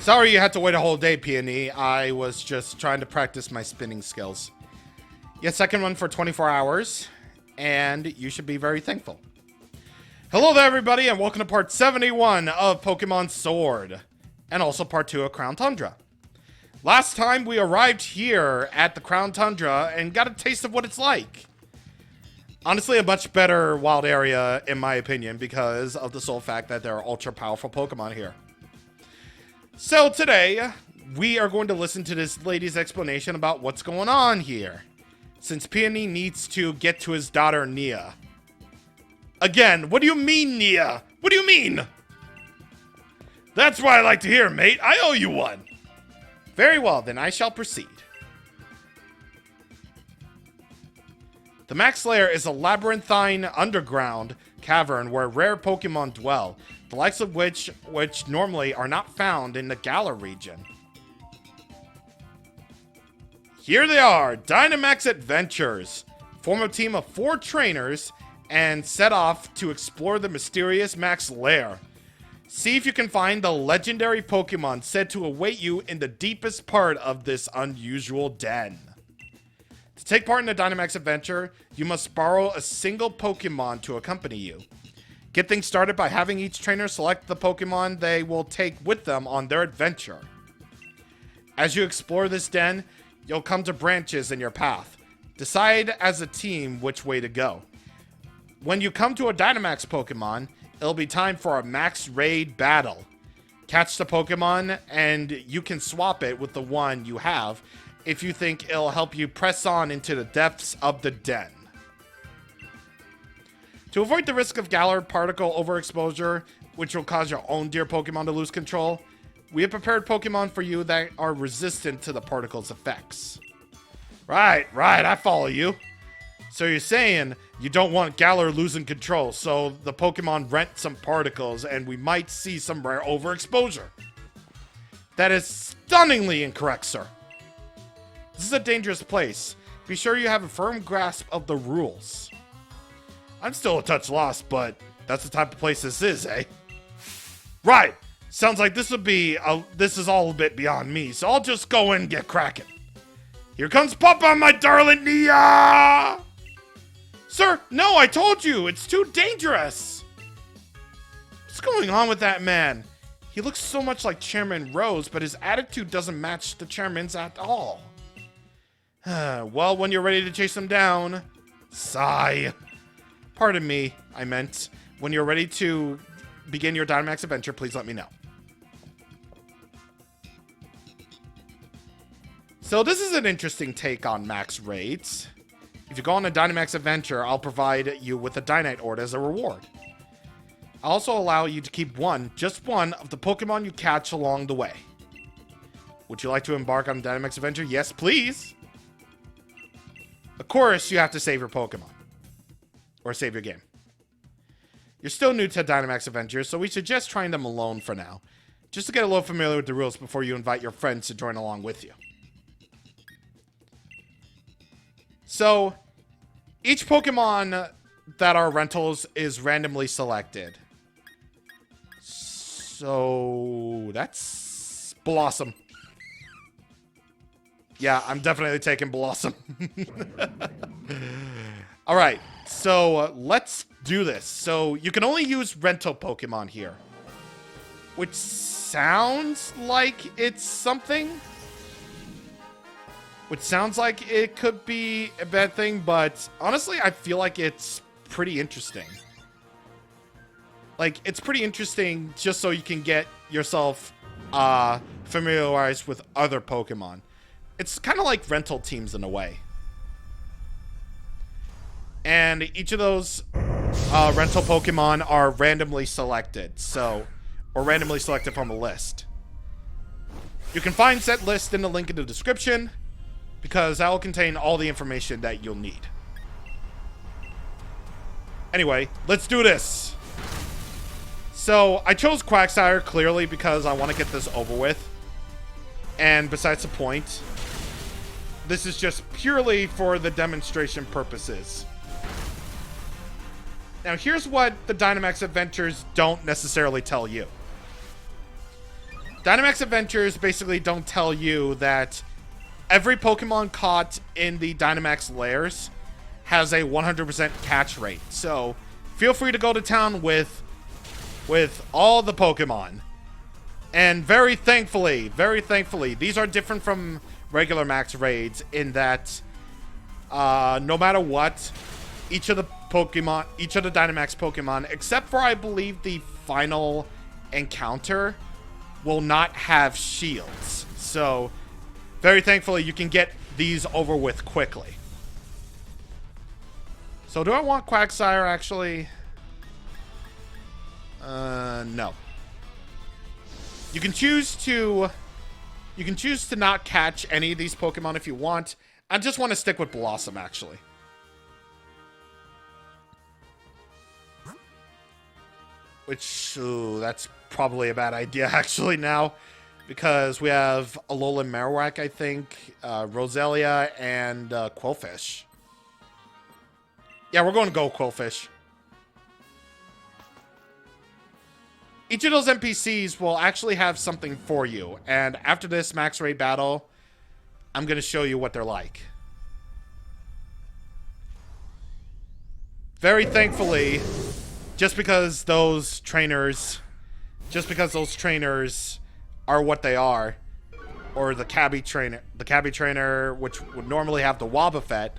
Sorry you had to wait a whole day, Peony. I was just trying to practice my spinning skills. Yes, I can run for 24 hours, and you should be very thankful. Hello there, everybody, and welcome to part 71 of Pokemon Sword, and also part 2 of Crown Tundra. Last time, we arrived here at the Crown Tundra and got a taste of what it's like. Honestly, a much better wild area, in my opinion, because of the sole fact that there are ultra-powerful Pokemon here. So today, we are going to listen to this lady's explanation about what's going on here, since Peony needs to get to his daughter, Nia. Again, what do you mean, Nia? What do you mean? That's what I like to hear, mate. I owe you one. Very well, then I shall proceed. The Max Lair is a labyrinthine underground cavern where rare Pokemon dwell, the likes of which normally are not found in the Galar region. Here they are, Dynamax Adventures. Form a team of 4 trainers and set off to explore the mysterious Max Lair. See if you can find the legendary Pokemon said to await you in the deepest part of this unusual den. To take part in the Dynamax adventure, you must borrow a single Pokemon to accompany you. Get things started by having each trainer select the Pokemon they will take with them on their adventure. As you explore this den, you'll come to branches in your path. Decide as a team which way to go. When you come to a Dynamax Pokemon, it'll be time for a Max Raid battle. Catch the Pokemon, and you can swap it with the one you have if you think it'll help you press on into the depths of the den. To avoid the risk of Galar particle overexposure, which will cause your own dear Pokemon to lose control, we have prepared Pokemon for you that are resistant to the particle's effects. Right, I follow you. So you're saying you don't want Galar losing control, so the Pokemon rent some particles and we might see some rare overexposure. That is stunningly incorrect, sir. This is a dangerous place. Be sure you have a firm grasp of the rules. I'm still a touch lost, but that's the type of place this is, eh? Right. Sounds like this is all a bit beyond me, so I'll just go in and get cracking. Here comes Papa, my darling Nia! Sir, no, I told you, it's too dangerous. What's going on with that man? He looks so much like Chairman Rose, but his attitude doesn't match the chairman's at all. Well, when you're ready to chase him down, sigh. Pardon me, I meant, when you're ready to begin your Dynamax adventure, please let me know. So this is an interesting take on Max Raids. If you go on a Dynamax adventure, I'll provide you with a Dynite Ord as a reward. I'll also allow you to keep just one of the Pokemon you catch along the way. Would you like to embark on a Dynamax adventure? Yes, please. Of course, you have to save your Pokemon. Or save your game. You're still new to Dynamax Adventures, so we suggest trying them alone for now. Just to get a little familiar with the rules before you invite your friends to join along with you. So, each Pokemon that are rentals is randomly selected. So, that's Blossom. Yeah, I'm definitely taking Blossom. Alright, so let's do this. So you can only use rental Pokemon here, which sounds like it's something. Which sounds like it could be a bad thing, but honestly, I feel like it's pretty interesting. Like, it's pretty interesting just so you can get yourself familiarized with other Pokemon. It's kind of like rental teams in a way. And each of those rental Pokemon are randomly selected, or randomly selected from a list. You can find said list in the link in the description, because that will contain all the information that you'll need. Anyway, let's do this. So, I chose Quagsire clearly because I want to get this over with. And besides the point, this is just purely for the demonstration purposes. Now, here's what the Dynamax Adventures don't necessarily tell you. Dynamax Adventures basically don't tell you that every Pokemon caught in the Dynamax lairs has a 100% catch rate. So feel free to go to town with all the Pokemon. And very thankfully, these are different from regular max raids in that no matter what, each of the Dynamax Pokemon, except for I believe the final encounter, will not have shields. So very thankfully you can get these over with quickly. So do I want Quagsire actually? No. You can choose to not catch any of these Pokemon if you want. I just want to stick with Blossom actually. Which, ooh, that's probably a bad idea actually now. Because we have Alolan Marowak, I think, Roselia, and Quillfish. Yeah, we're going to go Quillfish. Each of those NPCs will actually have something for you. And after this max raid battle, I'm going to show you what they're like. Very thankfully, just because those trainers are what they are, or the cabbie trainer, which would normally have the Wobbuffet,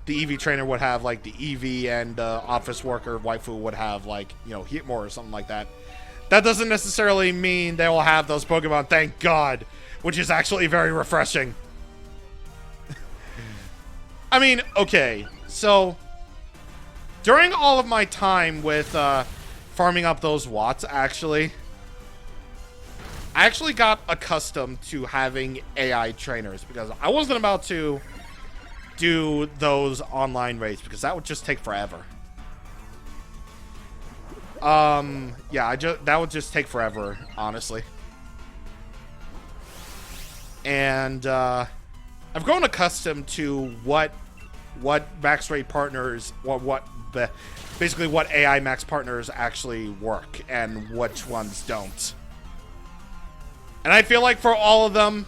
the Eevee trainer would have like the Eevee, and office worker waifu would have like, you know, Heatmore or something like that. That doesn't necessarily mean they will have those Pokemon, thank God, which is actually very refreshing. I mean, okay, so during all of my time with farming up those Watts, I actually got accustomed to having AI trainers because I wasn't about to do those online raids because that would just take forever. Yeah, that would just take forever, honestly. And I've grown accustomed to what max raid partners, basically what AI max partners actually work and which ones don't. And I feel like for all of them,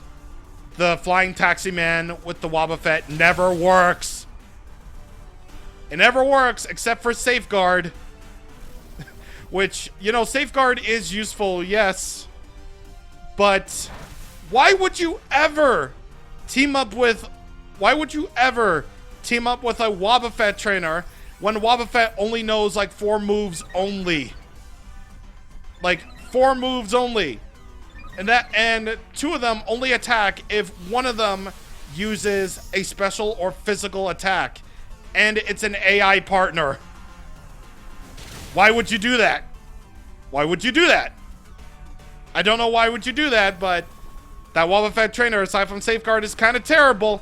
the Flying Taxi Man with the Wobbuffet never works. It never works except for Safeguard. Which, you know, Safeguard is useful, yes. But why would you ever team up with a Wobbuffet trainer when Wobbuffet only knows like 4 moves only? Like 4 moves only. And 2 of them only attack if one of them uses a special or physical attack. And it's an AI partner. Why would you do that? Why would you do that? I don't know why would you do that, but that Wobbuffet trainer, aside from Safeguard, is kind of terrible.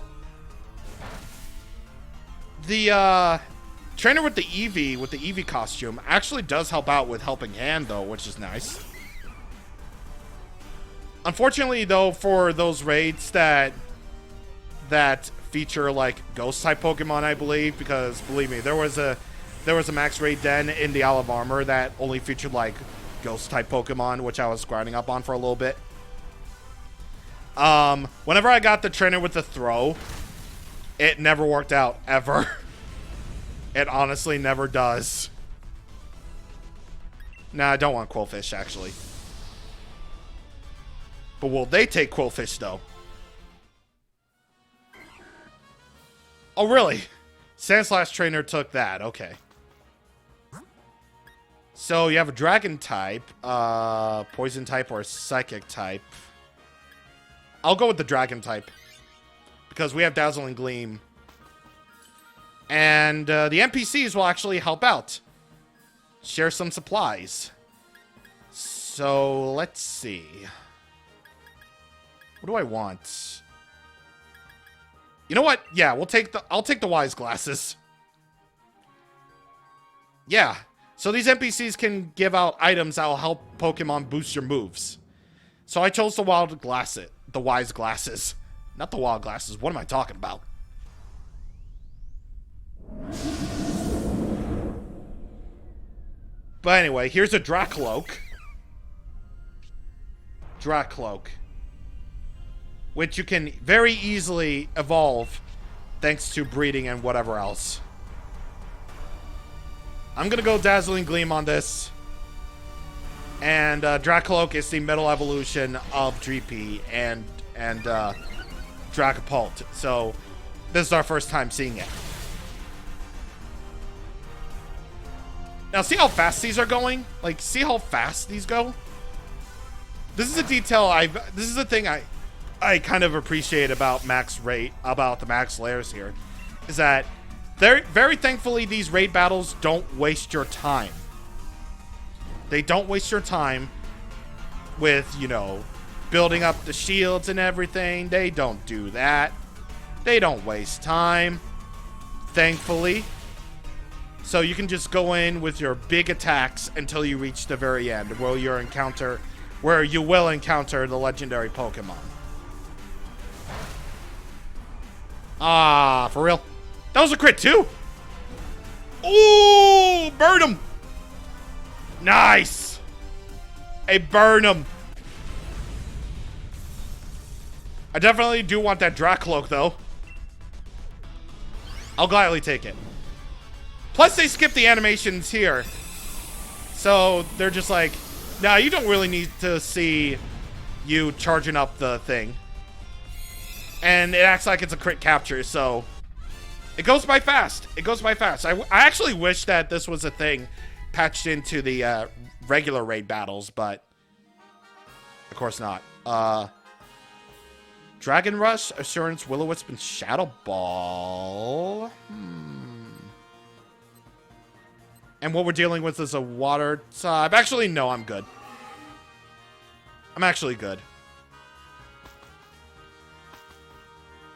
The trainer with the Eevee costume, actually does help out with Helping Hand, though, which is nice. Unfortunately, though, for those raids that feature like Ghost-type Pokemon, I believe, because believe me, there was a max raid den in the Isle of Armor that only featured like Ghost-type Pokemon, which I was grinding up on for a little bit. Whenever I got the trainer with the throw, it never worked out, ever. It honestly never does. Nah, I don't want Quillfish, actually. But will they take Quillfish, though? Oh, really? Sandslash trainer took that. Okay. So you have a Dragon type, Poison type, or a Psychic type. I'll go with the Dragon type. Because we have Dazzling Gleam. And the NPCs will actually help out. Share some supplies. So, let's see. What do I want? You know what? Yeah, I'll take the Wise Glasses. Yeah. So these NPCs can give out items that will help Pokemon boost your moves. So I chose the Wise Glasses. Not the Wild Glasses. What am I talking about? But anyway, here's a Dracloak. Dracloak, which you can very easily evolve thanks to breeding and whatever else. I'm gonna go Dazzling Gleam on this. And Dracloak is the middle evolution of Dreepy and Dragapult. So this is our first time seeing it. Now see how fast these are going? Like, see how fast these go? This is a detail this is a thing I kind of appreciate about the max layers here, is that very thankfully these raid battles don't waste your time. They don't waste your time with, you know, building up the shields and everything. They don't do that. They don't waste time, thankfully. So you can just go in with your big attacks until you reach the very end, where you will encounter the legendary Pokemon. Ah, for real? That was a crit too? Ooh, burn him! Nice! Hey, burn him! I definitely do want that Dracloak, though. I'll gladly take it. Plus, they skip the animations here. So, they're just like, nah, you don't really need to see you charging up the thing. And it acts like it's a crit capture, so... It goes by fast. It goes by fast. I actually wish that this was a thing patched into the regular raid battles, but... Of course not. Dragon Rush, Assurance, Will-O-Wisp, and Shadow Ball. And what we're dealing with is a water type. Actually, no, I'm good. I'm actually good.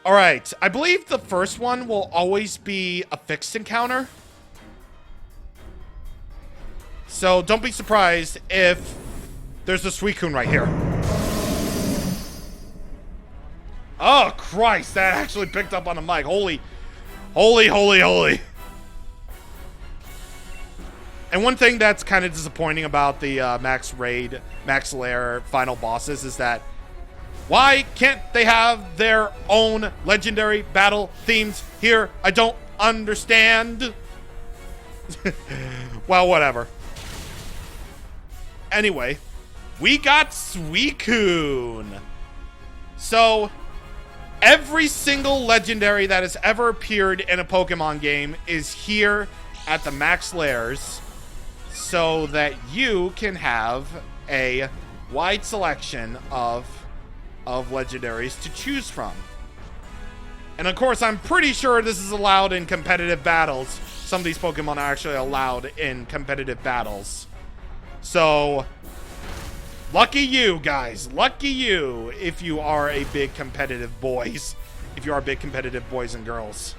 Alright, I believe the first one will always be a fixed encounter. So don't be surprised if there's a Suicune right here. Oh, Christ, that actually picked up on the mic. Holy. And one thing that's kind of disappointing about the Max Lair final bosses is that why can't they have their own legendary battle themes here? I don't understand. Well, whatever. Anyway, we got Suicune. So, every single legendary that has ever appeared in a Pokemon game is here at the Max Lairs, so that you can have a wide selection of legendaries to choose from. And of course, I'm pretty sure this is allowed in competitive battles. Some of these Pokemon are actually allowed in competitive battles. So, lucky you guys. Lucky you if you are a big competitive boys. If you are big competitive boys and girls.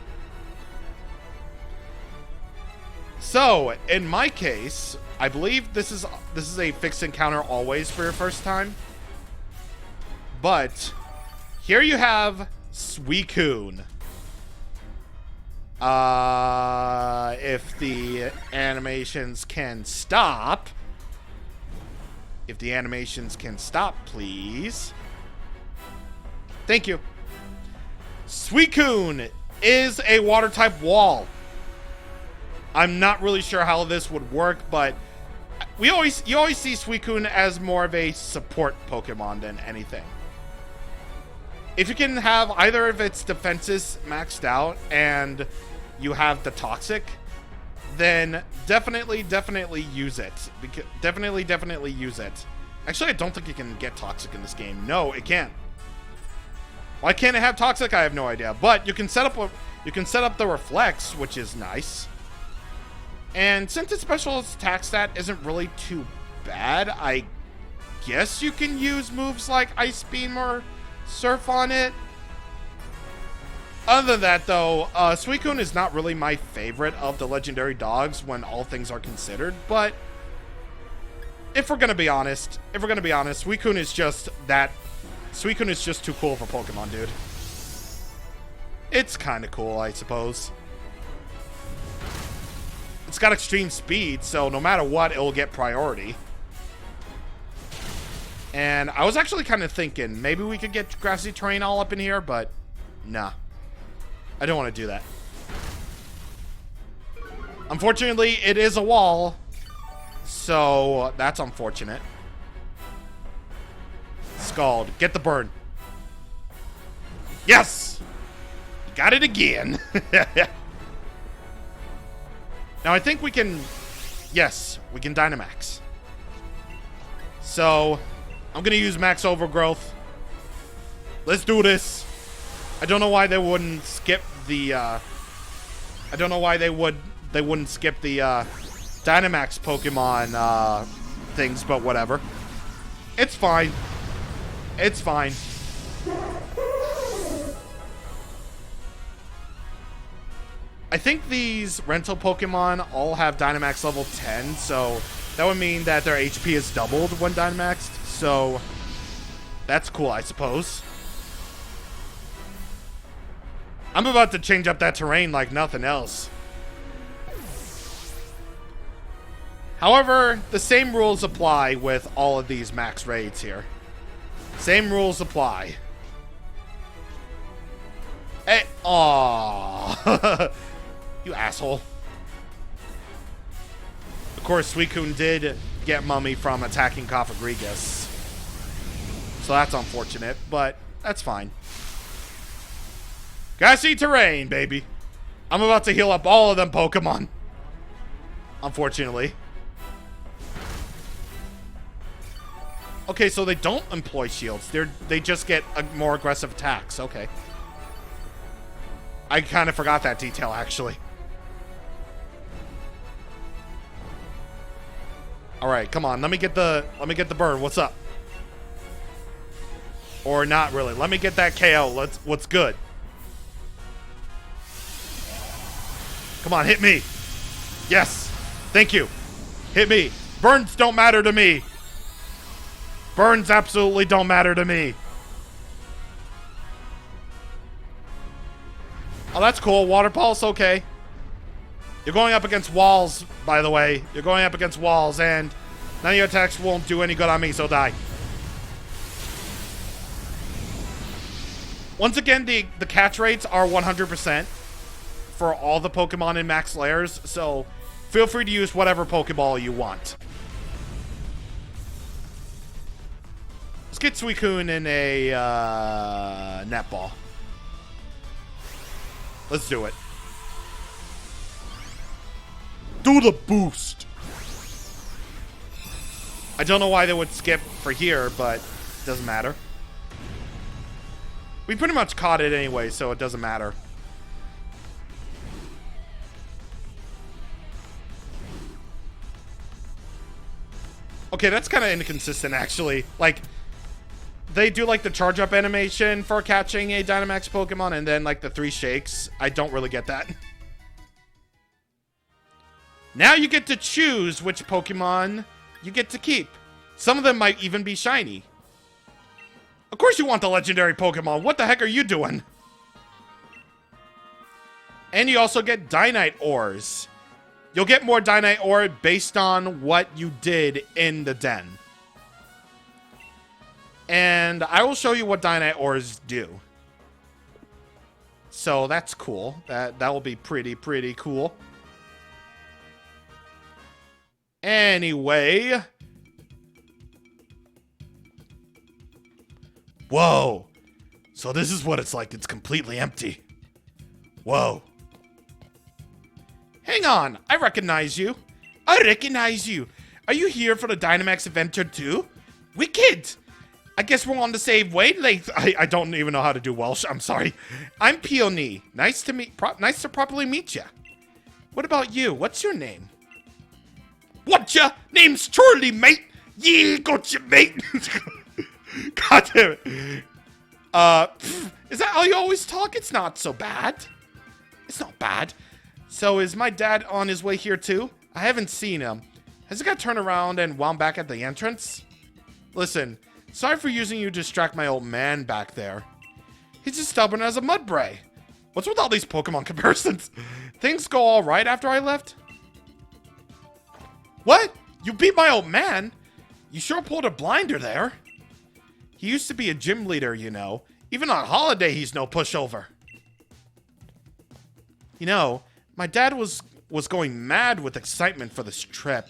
So, in my case, I believe this is a fixed encounter always for your first time. But here you have Suicune. If the animations can stop. If the animations can stop, please. Thank you. Suicune is a water type wall. I'm not really sure how this would work, but you always see Suicune as more of a support Pokemon than anything. If you can have either of its defenses maxed out and you have the Toxic, then definitely use it. Definitely use it. Actually, I don't think you can get Toxic in this game. No, it can't. Why can't it have Toxic? I have no idea. But you can set up the Reflex, which is nice. And since its special attack stat isn't really too bad, I guess you can use moves like Ice Beam or Surf on it. Other than that, though, Suicune is not really my favorite of the legendary dogs when all things are considered, but if we're gonna be honest, Suicune is just too cool for Pokemon, dude. It's kind of cool, I suppose. It's got extreme speed, so no matter what, it'll get priority. And I was actually kind of thinking maybe we could get grassy terrain all up in here, but nah. I don't want to do that. Unfortunately, it is a wall, so that's unfortunate. Scald, get the burn. Yes! Got it again. Now I think we can... Yes, we can Dynamax. So, I'm going to use Max Overgrowth. Let's do this. I don't know why they wouldn't skip the... I don't know why they wouldn't skip the Dynamax Pokemon things, but whatever. It's fine. It's fine. I think these rental Pokemon all have Dynamax level 10, so that would mean that their HP is doubled when Dynamaxed, so that's cool, I suppose. I'm about to change up that terrain like nothing else. However, the same rules apply with all of these max raids here. Same rules apply. Hey, aww. You asshole. Of course, Suicune did get Mummy from attacking Cofagrigus. So that's unfortunate, but that's fine. Grassy terrain, baby. I'm about to heal up all of them Pokemon. Unfortunately. Okay, so they don't employ shields. They just get more aggressive attacks. Okay. I kind of forgot that detail, actually. All right, come on. Let me get the burn. What's up? Or not really. Let me get that KO. What's good? Come on, hit me. Yes. Thank you. Hit me. Burns don't matter to me. Burns absolutely don't matter to me. Oh, that's cool. Water pulse, okay. You're going up against walls, by the way. You're going up against walls, and none of your attacks won't do any good on me, so die. Once again, the catch rates are 100% for all the Pokemon in max layers, so feel free to use whatever Pokeball you want. Let's get Suicune in a netball. Let's do it. Do the boost. I don't know why they would skip for here, but it doesn't matter. We pretty much caught it anyway, so it doesn't matter. Okay, that's kind of inconsistent, actually. Like, they do, like, the charge-up animation for catching a Dynamax Pokemon, and then, like, the 3 shakes. I don't really get that. Now you get to choose which Pokemon you get to keep. Some of them might even be shiny. Of course you want the legendary Pokemon. What the heck are you doing? And you also get Dynite Ores. You'll get more Dynite Ore based on what you did in the den. And I will show you what Dynite Ores do. So that's cool. That will be pretty cool. Anyway. Whoa. So this is what it's like. It's completely empty. Whoa. Hang on. I recognize you. I recognize you. Are you here for the Dynamax Adventure too? Wicked. I guess we're on the same wavelength. I don't even know how to do Welsh. I'm sorry. I'm Peony. Nice to properly meet you. What about you? What's your name? Whatcha? Name's Charlie, mate. Yeah, gotcha, mate. God damn it. Is that how you always talk? It's not so bad. It's not bad. So is my dad on his way here too? I haven't seen him. Has he got turned around and wound back at the entrance? Listen, sorry for using you to distract my old man back there. He's as stubborn as a mudbray. What's with all these Pokemon comparisons? Things go all right after I left? What? You beat my old man? You sure pulled a blinder there. He used to be a gym leader, you know. Even on holiday, he's no pushover. You know, my dad was going mad with excitement for this trip.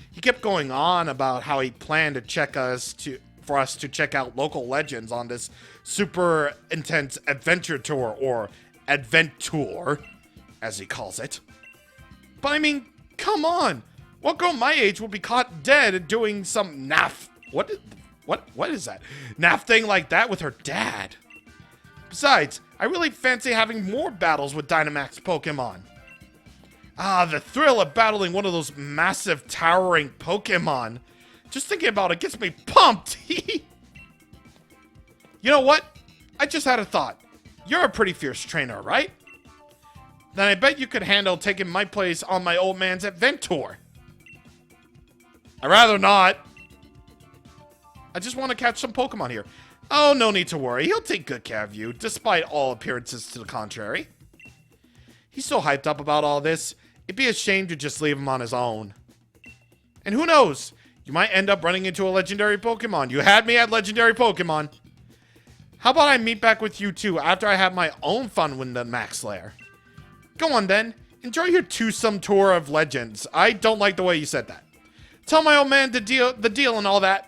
He kept going on about how he planned for us to check out local legends on this super intense adventure tour, or advent tour, as he calls it. But I mean, come on! What girl my age will be caught dead doing some naff? What is that? Naff thing like that with her dad? Besides, I really fancy having more battles with Dynamax Pokemon. Ah, the thrill of battling one of those massive, towering Pokemon. Just thinking about it gets me pumped. You know what? I just had a thought. You're a pretty fierce trainer, right? Then I bet you could handle taking my place on my old man's advent tour. I'd rather not. I just want to catch some Pokemon here. Oh, no need to worry. He'll take good care of you, despite all appearances to the contrary. He's so hyped up about all this, it'd be a shame to just leave him on his own. And who knows? You might end up running into a legendary Pokemon. You had me at legendary Pokemon. How about I meet back with you two after I have my own fun with the Max Lair? Go on then. Enjoy your twosome tour of legends. I don't like the way you said that. Tell my old man the deal and all that.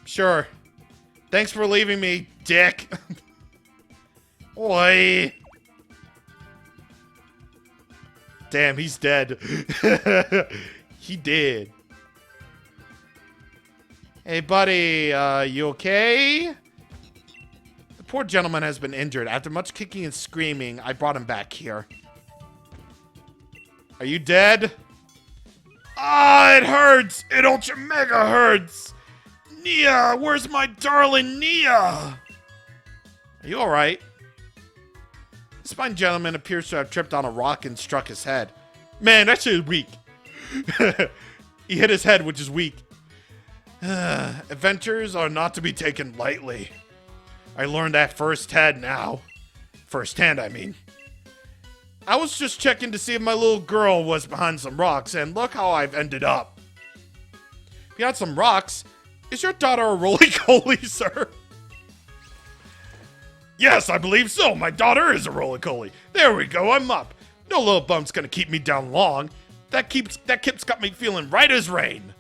Sure. Thanks for leaving me, dick. Oi. Damn, he's dead. He did. Hey, buddy, you okay? The poor gentleman has been injured. After much kicking and screaming, I brought him back here. Are you dead? Ah, it hurts! It ultra mega hurts! Nia, where's my darling Nia? Are you alright? This fine gentleman appears to have tripped on a rock and struck his head. Man, that shit is weak. He hit his head, which is weak. Adventures are not to be taken lightly. I learned that firsthand now. Firsthand, I mean. I was just checking to see if my little girl was behind some rocks, and look how I've ended up. Behind some rocks? Is your daughter a roly-poly, sir? Yes, I believe so. My daughter is a roly-poly. There we go, I'm up. No little bump's gonna keep me down long. That kip's got me feeling right as rain.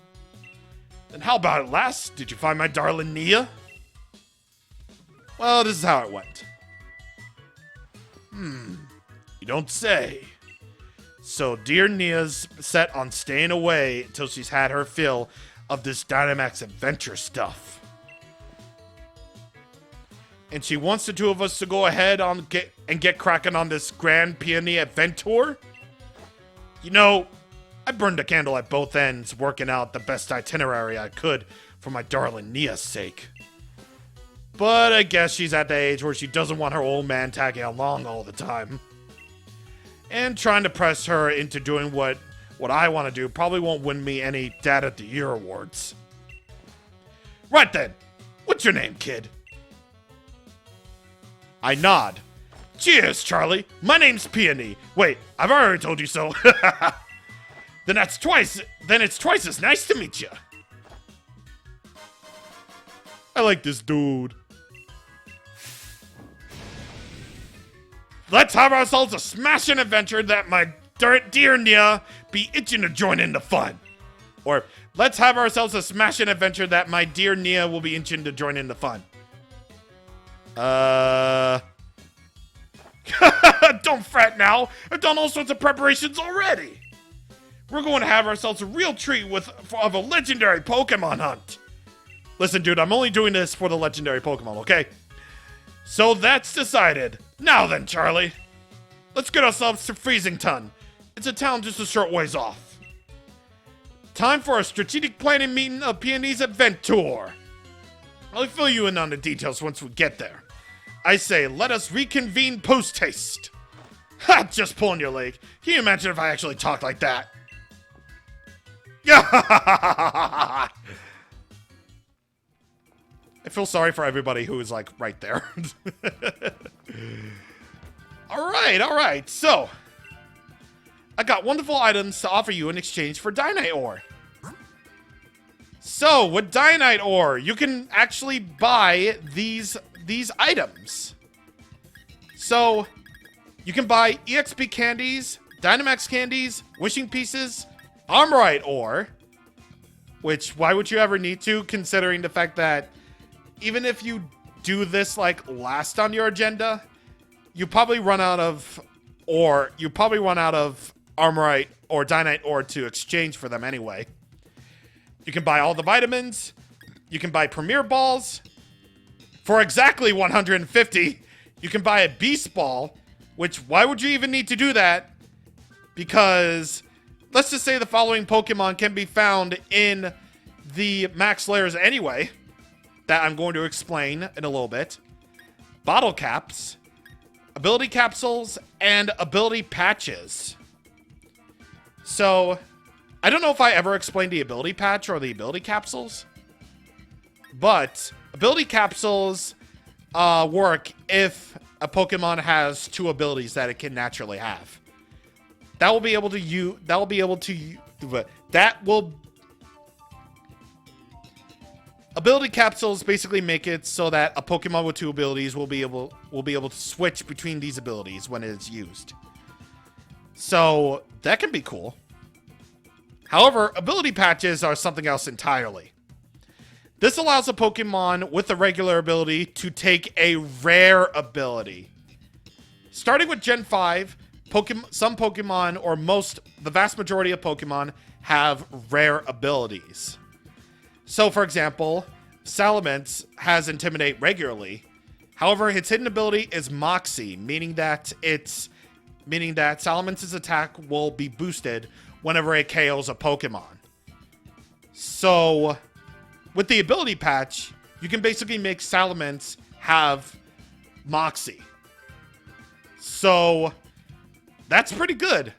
Then how about it, lass? Did you find my darling Nia? Well, this is how it went. You don't say. So dear Nia's set on staying away until she's had her fill of this Dynamax Adventure stuff. And she wants the two of us to go ahead and get cracking on this Grand Peony Adventure. You know, I burned a candle at both ends, working out the best itinerary I could for my darling Nia's sake. But I guess she's at the age where she doesn't want her old man tagging along all the time. And trying to press her into doing what I want to do probably won't win me any Dad of the Year awards. Right then, what's your name, kid? I nod. Cheers, Charlie. My name's Peony. Wait, I've already told you so. Then it's twice as nice to meet you. I like this dude. Let's have ourselves a smashing adventure that my dear Nia be itching to join in the fun. Or, let's have ourselves a smashing adventure that my dear Nia will be itching to join in the fun. Don't fret now. I've done all sorts of preparations already. We're going to have ourselves a real treat of a legendary Pokemon hunt. Listen, dude, I'm only doing this for the legendary Pokemon, okay? So that's decided. Now then, Charlie. Let's get ourselves to Freezington. It's a town just a short ways off. Time for a strategic planning meeting of Peony's Advent Tour. I'll fill you in on the details once we get there. I say, let us reconvene post-haste. Ha! Just pulling your leg. Can you imagine if I actually talked like that? I feel sorry for everybody who is, like, right there. Alright. So, I got wonderful items to offer you in exchange for Dynite Ore. So, with Dynamite Ore, you can actually buy these items. So, you can buy EXP candies, Dynamax candies, wishing pieces, Armorite Ore, which, why would you ever need to, considering the fact that even if you do this, like, last on your agenda, you probably run out of Armorite or Dynamite Ore to exchange for them anyway. You can buy all the vitamins. You can buy Premier Balls. For exactly 150, you can buy a Beast Ball, which, why would you even need to do that? Because, let's just say the following Pokemon can be found in the max layers anyway, that I'm going to explain in a little bit. Bottle Caps, Ability Capsules, and Ability Patches. So, I don't know if I ever explained the Ability Patch or the Ability Capsules, but Ability Capsules work if a Pokemon has 2 abilities that it can naturally have. Ability Capsules basically make it so that a Pokemon with 2 abilities will be able to switch between these abilities when it is used. So that can be cool. However, Ability Patches are something else entirely. This allows a Pokemon with a regular ability to take a rare ability. Starting with Gen 5, some Pokemon, or the vast majority of Pokemon, have rare abilities. So, for example, Salamence has Intimidate regularly. However, its hidden ability is Moxie, meaning that Salamence's attack will be boosted whenever it KOs a Pokemon. So, with the ability patch, you can basically make Salamence have Moxie. So, that's pretty good.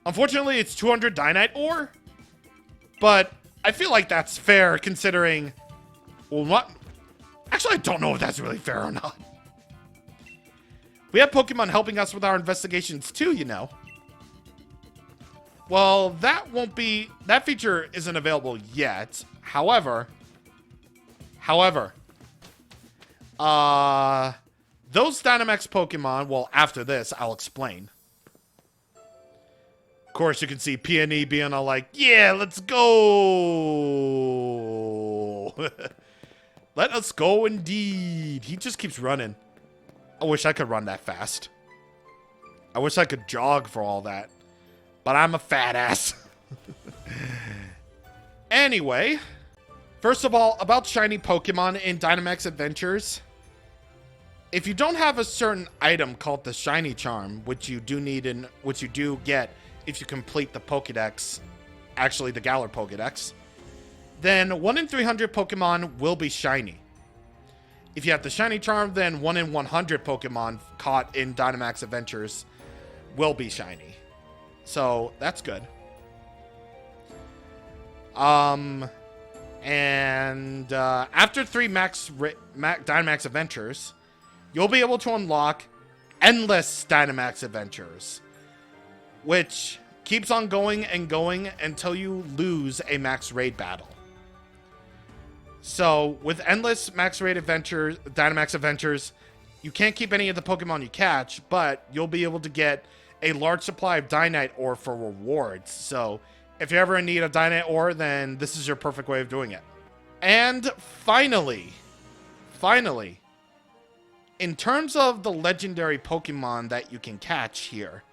Unfortunately, it's 200 Dynamite Ore, but I feel like that's fair considering... Well, what? Actually, I don't know if that's really fair or not. We have Pokemon helping us with our investigations too, you know. Well, that feature isn't available yet. However, those Dynamax Pokemon, well, after this, I'll explain. Of course, you can see PNE being all like, yeah, let's go. Let us go indeed. He just keeps running. I wish I could run that fast. I wish I could jog for all that. But I'm a fat ass. Anyway, first of all, about shiny Pokemon in Dynamax Adventures. If you don't have a certain item called the Shiny Charm, which you do get if you complete the Pokédex, actually the Galar Pokédex, then 1 in 300 Pokemon will be shiny. If you have the Shiny Charm, then 1 in 100 Pokemon caught in Dynamax Adventures will be shiny. So, that's good. After 3 Dynamax Adventures, you'll be able to unlock endless Dynamax Adventures, which keeps on going and going until you lose a max raid battle. So, with endless max raid adventures, Dynamax Adventures, you can't keep any of the Pokemon you catch, but you'll be able to get a large supply of Dynamite Ore for rewards. So, if you're ever in need of Dynamite Ore, then this is your perfect way of doing it. And finally, in terms of the legendary Pokemon that you can catch here,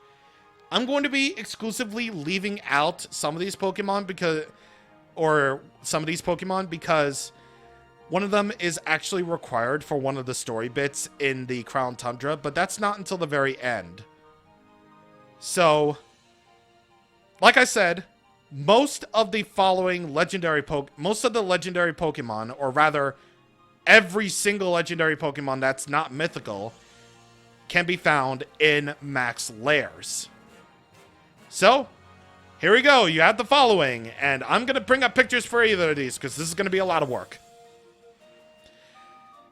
I'm going to be exclusively leaving out some of these Pokemon because one of them is actually required for one of the story bits in the Crown Tundra, but that's not until the very end. So, like I said, most of the legendary Pokemon, or rather, every single legendary Pokemon that's not mythical, can be found in max layers. So, here we go. You have the following, and I'm going to bring up pictures for either of these, because this is going to be a lot of work.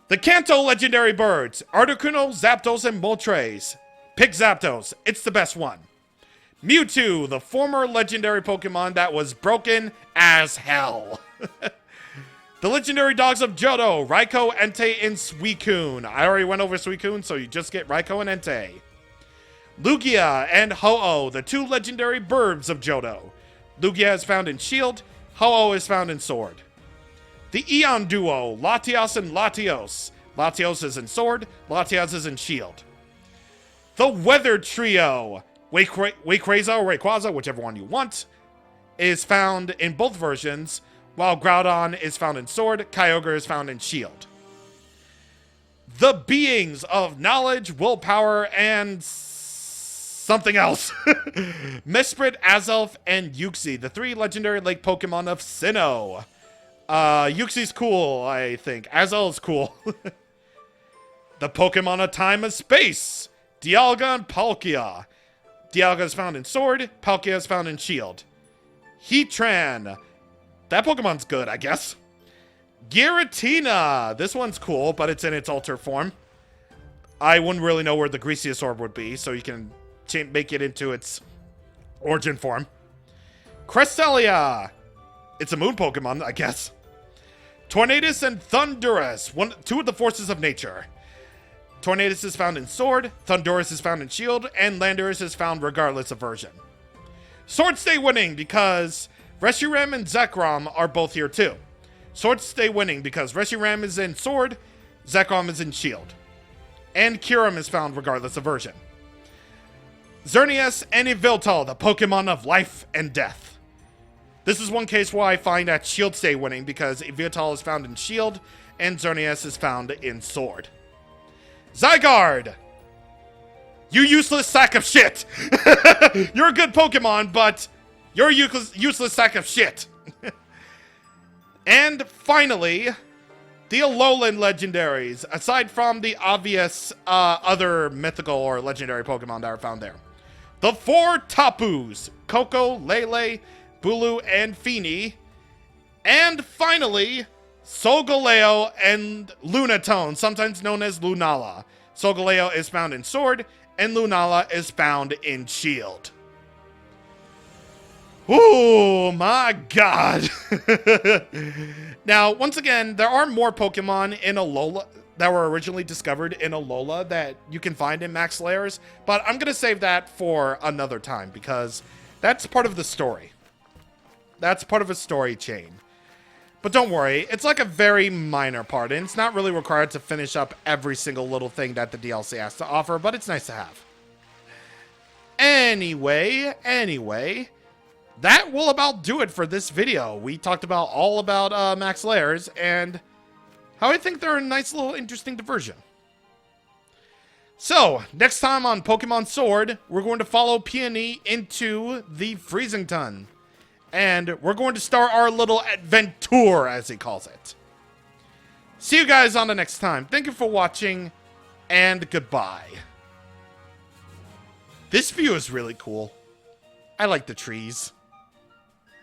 The Kanto legendary birds, Articuno, Zapdos, and Moltres. Pick Zapdos. It's the best one. Mewtwo, the former legendary Pokemon that was broken as hell. The legendary dogs of Johto, Raikou, Entei, and Suicune. I already went over Suicune, so you just get Raikou and Entei. Lugia and Ho-Oh, the two legendary birds of Johto. Lugia is found in Shield, Ho-Oh is found in Sword. The Eon duo, Latios and Latios. Latios is in Sword, Latios is in Shield. The Weather Trio, Rayquaza or Rayquaza, whichever one you want, is found in both versions, while Groudon is found in Sword, Kyogre is found in Shield. The beings of knowledge, willpower, and something else. Mesprit, Azelf, and Uxie, the three legendary lake Pokemon of Sinnoh. Uxie's cool, I think. Azelf is cool. The Pokemon of time and space. Dialga and Palkia. Dialga is found in Sword, Palkia is found in Shield. Heatran. That Pokemon's good, I guess. Giratina. This one's cool, but it's in its Alter form. I wouldn't really know where the Greasiosaur would be, so you can make it into its origin form. Cresselia. It's a moon Pokemon, I guess. Tornadus and Thundurus. Two of the forces of nature. Tornadus is found in Sword, Thundurus is found in Shield, and Landorus is found regardless of version. Swords stay winning because Reshiram and Zekrom are both here too. Swords stay winning because Reshiram is in Sword, Zekrom is in Shield. And Kyurem is found regardless of version. Xerneas and Yveltal, the Pokemon of life and death. This is one case where I find that Shield stay winning because Yveltal is found in Shield and Xerneas is found in Sword. Zygarde! You useless sack of shit! You're a good Pokemon, but you're a useless sack of shit. And finally, the Alolan Legendaries, aside from the obvious other mythical or legendary Pokemon that are found there. The four Tapus, Koko, Lele, Bulu, and Feeny. And finally, Solgaleo and Lunatone, sometimes known as Lunala. Solgaleo is found in Sword, and Lunala is found in Shield. Oh my god. Now, once again, there are more Pokemon in Alola that were originally discovered in Alola that you can find in Max Lairs, but I'm going to save that for another time because that's part of the story. That's part of a story chain. But don't worry, it's like a very minor part, and it's not really required to finish up every single little thing that the DLC has to offer, but it's nice to have. Anyway, that will about do it for this video. We talked about all about Max Lairs, and how I think they're a nice little interesting diversion. So, next time on Pokemon Sword, we're going to follow Peony into the Freezing Ton. And we're going to start our little adventure, as he calls it. See you guys on the next time. Thank you for watching, and goodbye. This view is really cool. I like the trees.